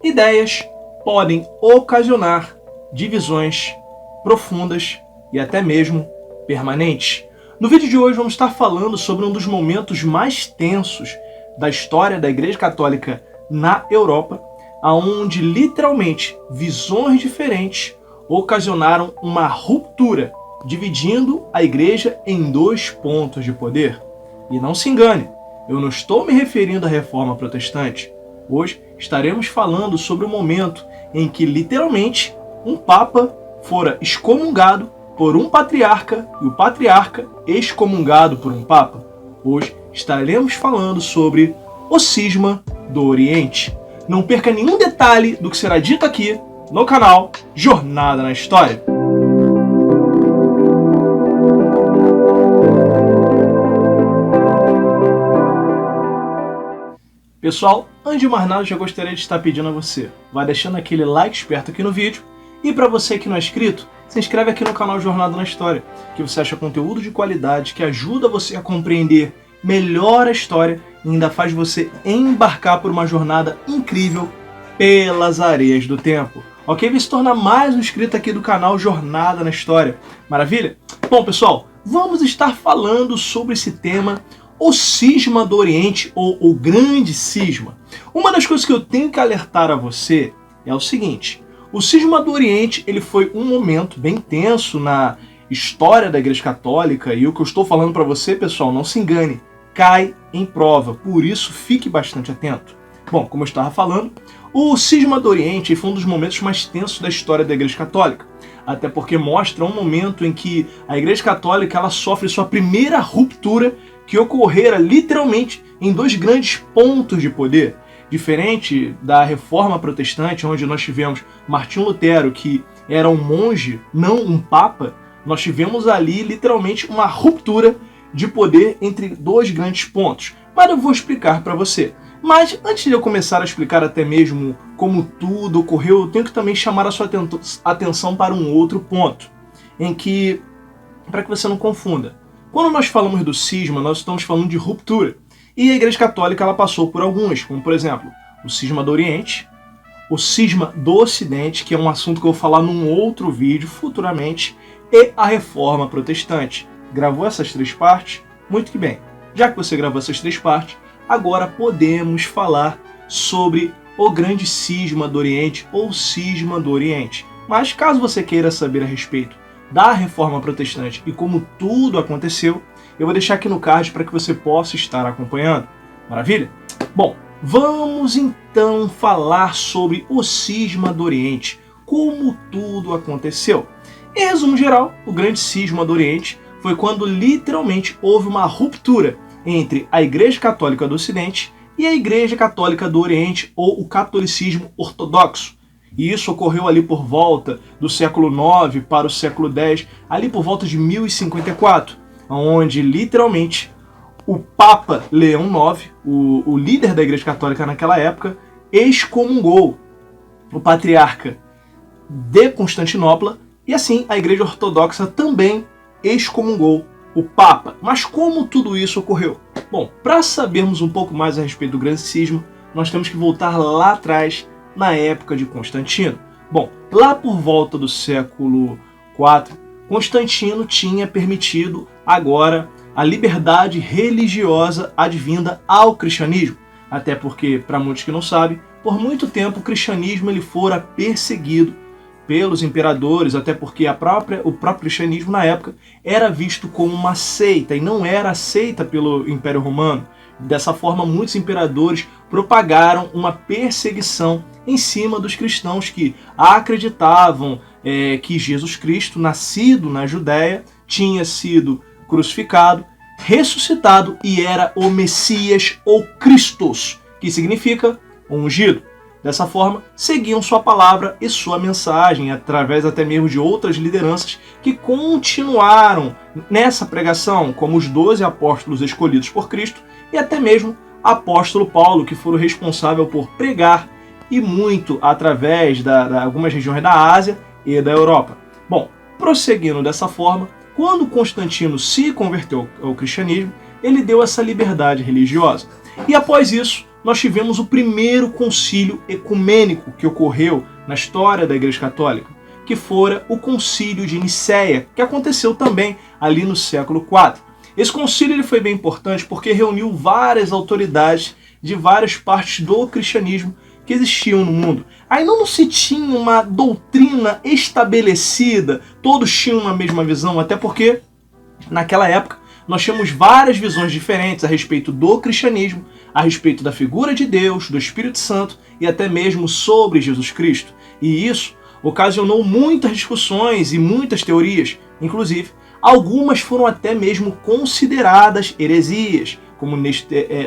ideias podem ocasionar divisões profundas e até mesmo permanentes. No vídeo de hoje vamos estar falando sobre um dos momentos mais tensos da história da Igreja Católica na Europa, onde literalmente visões diferentes ocasionaram uma ruptura, dividindo a Igreja em dois pontos de poder. E não se engane, eu não estou me referindo à Reforma Protestante. Hoje estaremos falando sobre o momento em que literalmente um Papa fora excomungado por um patriarca e o patriarca excomungado por um Papa. Hoje estaremos falando sobre o Cisma do Oriente. Não perca nenhum detalhe do que será dito aqui no canal Jornada na História. Pessoal, antes de mais nada, eu já gostaria de estar pedindo a você, vai deixando aquele like esperto aqui no vídeo, e para você que não é inscrito, se inscreve aqui no canal Jornada na História, que você acha conteúdo de qualidade, que ajuda você a compreender melhor a história e ainda faz você embarcar por uma jornada incrível pelas areias do tempo. Ok? Vem se tornar mais um inscrito aqui do canal Jornada na História. Maravilha? Bom, pessoal, vamos estar falando sobre esse tema, o Cisma do Oriente, ou o Grande Cisma. Uma das coisas que eu tenho que alertar a você é o seguinte: o Cisma do Oriente ele foi um momento bem tenso na história da Igreja Católica, e o que eu estou falando para você, pessoal, não se engane, cai em prova, por isso fique bastante atento. Bom, como eu estava falando, o Cisma do Oriente foi um dos momentos mais tensos da história da Igreja Católica, até porque mostra um momento em que a Igreja Católica ela sofre sua primeira ruptura, que ocorrera literalmente em dois grandes pontos de poder. Diferente da Reforma Protestante, onde nós tivemos Martinho Lutero, que era um monge, não um papa, nós tivemos ali literalmente uma ruptura de poder entre dois grandes pontos. Mas eu vou explicar para você. Mas antes de eu começar a explicar até mesmo como tudo ocorreu, eu tenho que também chamar a sua atenção para um outro ponto, em que, para que você não confunda, quando nós falamos do cisma, nós estamos falando de ruptura. E a Igreja Católica ela passou por alguns, como por exemplo, o Cisma do Oriente, o Cisma do Ocidente, que é um assunto que eu vou falar num outro vídeo futuramente, e a Reforma Protestante. Gravou essas três partes? Muito que bem. Já que você gravou essas três partes, agora podemos falar sobre o Grande Cisma do Oriente ou Cisma do Oriente. Mas caso você queira saber a respeito da Reforma Protestante e como tudo aconteceu, eu vou deixar aqui no card para que você possa estar acompanhando. Maravilha? Bom, vamos então falar sobre o Cisma do Oriente, como tudo aconteceu. Em resumo geral, o Grande Cisma do Oriente foi quando literalmente houve uma ruptura entre a Igreja Católica do Ocidente e a Igreja Católica do Oriente, ou o catolicismo ortodoxo. E isso ocorreu ali por volta do século IX para o século X, ali por volta de 1054, onde literalmente o Papa Leão IX, o líder da Igreja Católica naquela época, excomungou o patriarca de Constantinopla, e assim a Igreja Ortodoxa também excomungou o Papa. Mas como tudo isso ocorreu? Bom, para sabermos um pouco mais a respeito do Grande Cisma, nós temos que voltar lá atrás, na época de Constantino. Bom, lá por volta do século IV, Constantino tinha permitido agora a liberdade religiosa advinda ao cristianismo. Até porque, para muitos que não sabem, por muito tempo o cristianismo ele fora perseguido pelos imperadores, até porque o próprio cristianismo na época era visto como uma seita e não era aceita pelo Império Romano. Dessa forma, muitos imperadores propagaram uma perseguição em cima dos cristãos que acreditavam que Jesus Cristo, nascido na Judéia, tinha sido crucificado, ressuscitado e era o Messias ou Christos, que significa ungido. Dessa forma, seguiam sua palavra e sua mensagem, através até mesmo de outras lideranças que continuaram nessa pregação, como os 12 apóstolos escolhidos por Cristo e até mesmo apóstolo Paulo, que foram responsáveis por pregar e muito através de algumas regiões da Ásia e da Europa. Bom, prosseguindo dessa forma, quando Constantino se converteu ao cristianismo, ele deu essa liberdade religiosa. E após isso, nós tivemos o primeiro concílio ecumênico que ocorreu na história da Igreja Católica, que fora o Concílio de Nicéia, que aconteceu também ali no século IV. Esse concílio ele foi bem importante porque reuniu várias autoridades de várias partes do cristianismo que existiam no mundo. Aí não se tinha uma doutrina estabelecida, todos tinham uma mesma visão, até porque naquela época nós tínhamos várias visões diferentes a respeito do cristianismo, a respeito da figura de Deus, do Espírito Santo e até mesmo sobre Jesus Cristo. E isso ocasionou muitas discussões e muitas teorias, inclusive algumas foram até mesmo consideradas heresias, como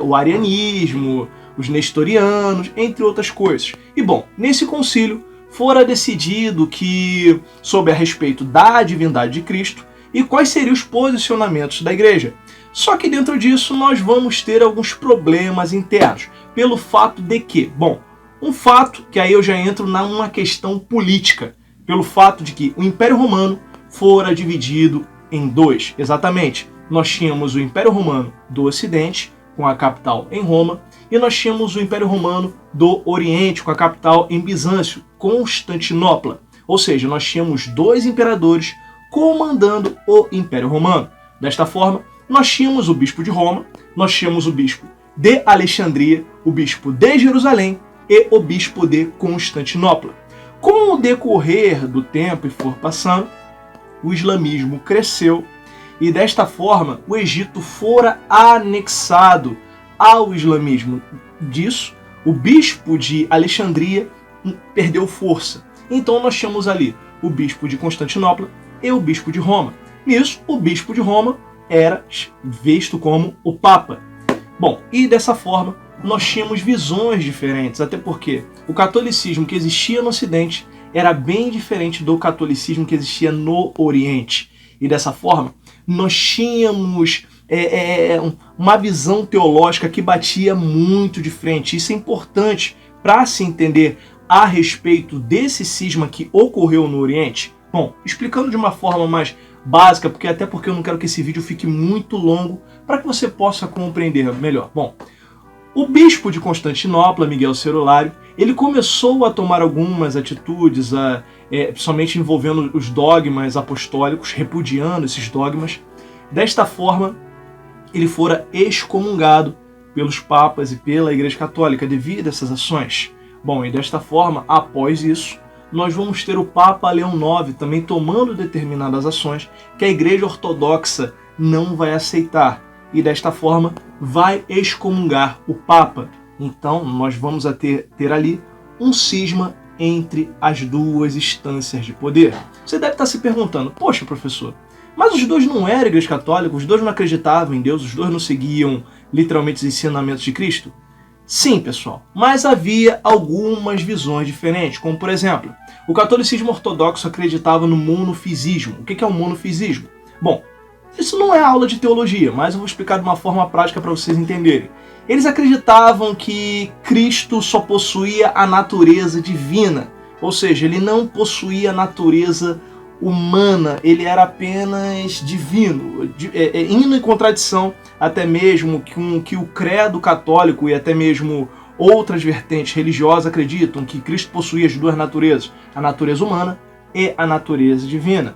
o arianismo, os nestorianos, entre outras coisas. E bom, nesse concílio fora decidido que sobre a respeito da divindade de Cristo e quais seriam os posicionamentos da igreja. Só que dentro disso nós vamos ter alguns problemas internos, pelo fato de que, bom, um fato que aí eu já entro numa questão política, pelo fato de que o Império Romano fora dividido em dois. Exatamente, nós tínhamos o Império Romano do Ocidente, com a capital em Roma, e nós tínhamos o Império Romano do Oriente, com a capital em Bizâncio, Constantinopla. Ou seja, nós tínhamos dois imperadores comandando o Império Romano. Desta forma, nós tínhamos o bispo de Roma, nós tínhamos o bispo de Alexandria, o bispo de Jerusalém e o bispo de Constantinopla. Com o decorrer do tempo e for passando, o islamismo cresceu e desta forma o Egito fora anexado ao islamismo. Disso, o bispo de Alexandria perdeu força. Então nós tínhamos ali o bispo de Constantinopla e o bispo de Roma. Nisso, o bispo de Roma era visto como o Papa. Bom, e dessa forma nós tínhamos visões diferentes, até porque o catolicismo que existia no Ocidente era bem diferente do catolicismo que existia no Oriente. E dessa forma, nós tínhamos uma visão teológica que batia muito de frente. Isso é importante para se entender a respeito desse cisma que ocorreu no Oriente. Bom, explicando de uma forma mais básica, até porque eu não quero que esse vídeo fique muito longo, para que você possa compreender melhor. Bom, o bispo de Constantinopla, Miguel Cerulário, ele começou a tomar algumas atitudes, somente envolvendo os dogmas apostólicos, repudiando esses dogmas. Desta forma, ele fora excomungado pelos papas e pela Igreja Católica devido a essas ações. Bom, e desta forma, após isso, nós vamos ter o Papa Leão IX também tomando determinadas ações que a Igreja Ortodoxa não vai aceitar. E desta forma vai excomungar o Papa. Então nós vamos ter ali um cisma entre as duas instâncias de poder. Você deve estar se perguntando, poxa professor, mas os dois não eram Igreja Católica, os dois não acreditavam em Deus, os dois não seguiam literalmente os ensinamentos de Cristo? Sim, pessoal, mas havia algumas visões diferentes, como por exemplo, o catolicismo ortodoxo acreditava no monofisismo. O que é o monofisismo? Bom, isso não é aula de teologia, mas eu vou explicar de uma forma prática para vocês entenderem. Eles acreditavam que Cristo só possuía a natureza divina, ou seja, ele não possuía a natureza humana, ele era apenas divino, indo em contradição até mesmo com que o credo católico e até mesmo outras vertentes religiosas acreditam que Cristo possuía as duas naturezas, a natureza humana e a natureza divina.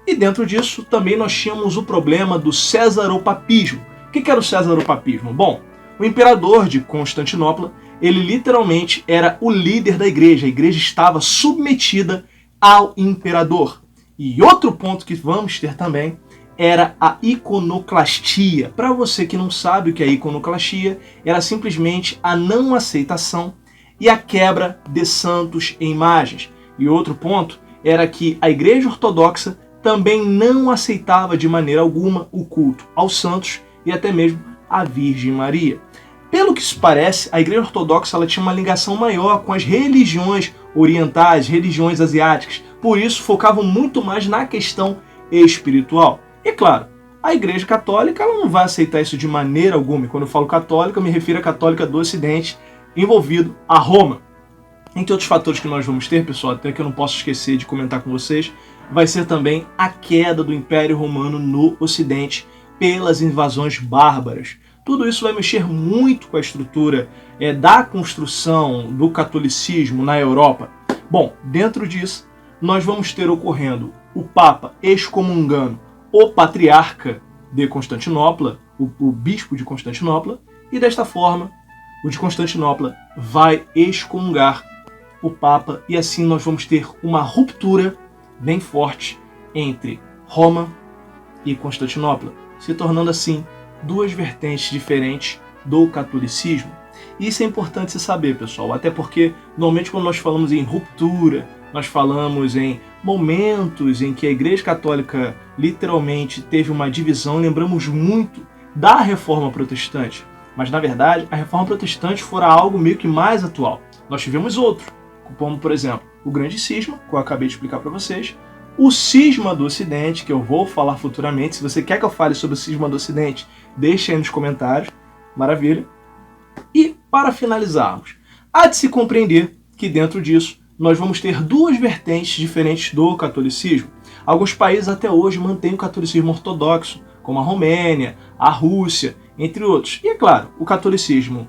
E dentro disso também nós tínhamos o problema do cesaropapismo. O que era o cesaropapismo? Bom, o imperador de Constantinopla, ele literalmente era o líder da igreja. A igreja estava submetida ao imperador. E outro ponto que vamos ter também era a iconoclastia. Para você que não sabe o que é iconoclastia, era simplesmente a não aceitação e a quebra de santos e imagens. E outro ponto era que a igreja ortodoxa também não aceitava de maneira alguma o culto aos santos e até mesmo à Virgem Maria. Pelo que isso parece, a igreja ortodoxa ela tinha uma ligação maior com as religiões orientais, religiões asiáticas, por isso focavam muito mais na questão espiritual. E claro, a igreja católica ela não vai aceitar isso de maneira alguma, e quando eu falo católica, eu me refiro à católica do Ocidente, envolvido a Roma. Entre outros fatores que nós vamos ter, pessoal, até que eu não posso esquecer de comentar com vocês, vai ser também a queda do Império Romano no Ocidente, pelas invasões bárbaras. Tudo isso vai mexer muito com a estrutura da construção do catolicismo na Europa. Bom, dentro disso, nós vamos ter ocorrendo o Papa excomungando o Patriarca de Constantinopla, o Bispo de Constantinopla, e desta forma, o de Constantinopla vai excomungar o Papa, e assim nós vamos ter uma ruptura bem forte entre Roma e Constantinopla, se tornando assim duas vertentes diferentes do catolicismo. E isso é importante se saber, pessoal, até porque normalmente quando nós falamos em ruptura, nós falamos em momentos em que a Igreja Católica literalmente teve uma divisão, lembramos muito da Reforma Protestante. Mas na verdade, a Reforma Protestante fora algo meio que mais atual. Nós tivemos outro, como por exemplo, o Grande Cisma, que eu acabei de explicar para vocês, o Cisma do Ocidente, que eu vou falar futuramente. Se você quer que eu fale sobre o Cisma do Ocidente, deixe aí nos comentários. Maravilha. E para finalizarmos, há de se compreender que dentro disso nós vamos ter duas vertentes diferentes do catolicismo. Alguns países até hoje mantêm o catolicismo ortodoxo, como a Romênia, a Rússia, entre outros. E é claro, o catolicismo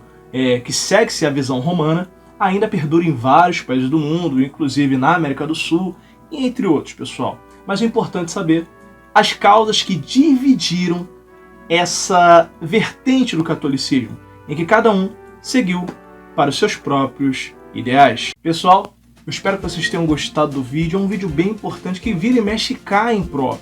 que segue-se a visão romana ainda perdura em vários países do mundo, inclusive na América do Sul, e entre outros, pessoal. Mas é importante saber as causas que dividiram essa vertente do catolicismo, em que cada um seguiu para os seus próprios ideais. Pessoal, eu espero que vocês tenham gostado do vídeo. É um vídeo bem importante que vira e mexe cai em prova.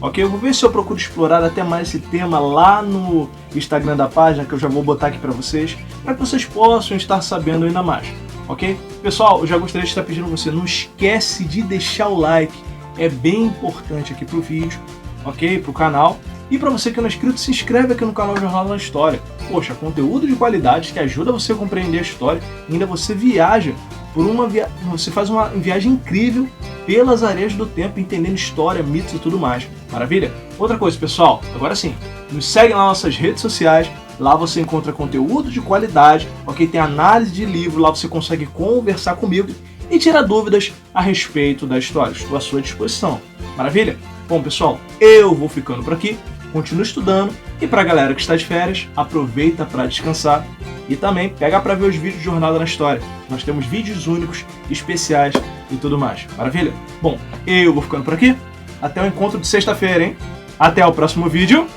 Ok? Eu vou ver se eu procuro explorar até mais esse tema lá no Instagram da página, que eu já vou botar aqui para vocês que vocês possam estar sabendo ainda mais. Ok? Pessoal, eu já gostaria de estar pedindo a você, não esquece de deixar o like, é bem importante aqui pro vídeo, ok? Pro canal. E para você que não é inscrito, se inscreve aqui no canal Jornada na História. Poxa, conteúdo de qualidade que ajuda você a compreender a história, e ainda você viaja você faz uma viagem incrível pelas areias do tempo, entendendo história, mitos e tudo mais. Maravilha? Outra coisa, pessoal, agora sim, nos segue lá nas nossas redes sociais. Lá você encontra conteúdo de qualidade, ok? Tem análise de livro, lá você consegue conversar comigo e tirar dúvidas a respeito da história. Estou à sua disposição. Maravilha? Bom, pessoal, eu vou ficando por aqui. Continue estudando. E para a galera que está de férias, aproveita para descansar. E também pega para ver os vídeos de Jornada na História. Nós temos vídeos únicos, especiais e tudo mais. Maravilha? Bom, eu vou ficando por aqui. Até o encontro de sexta-feira, hein? Até o próximo vídeo.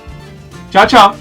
Tchau, tchau!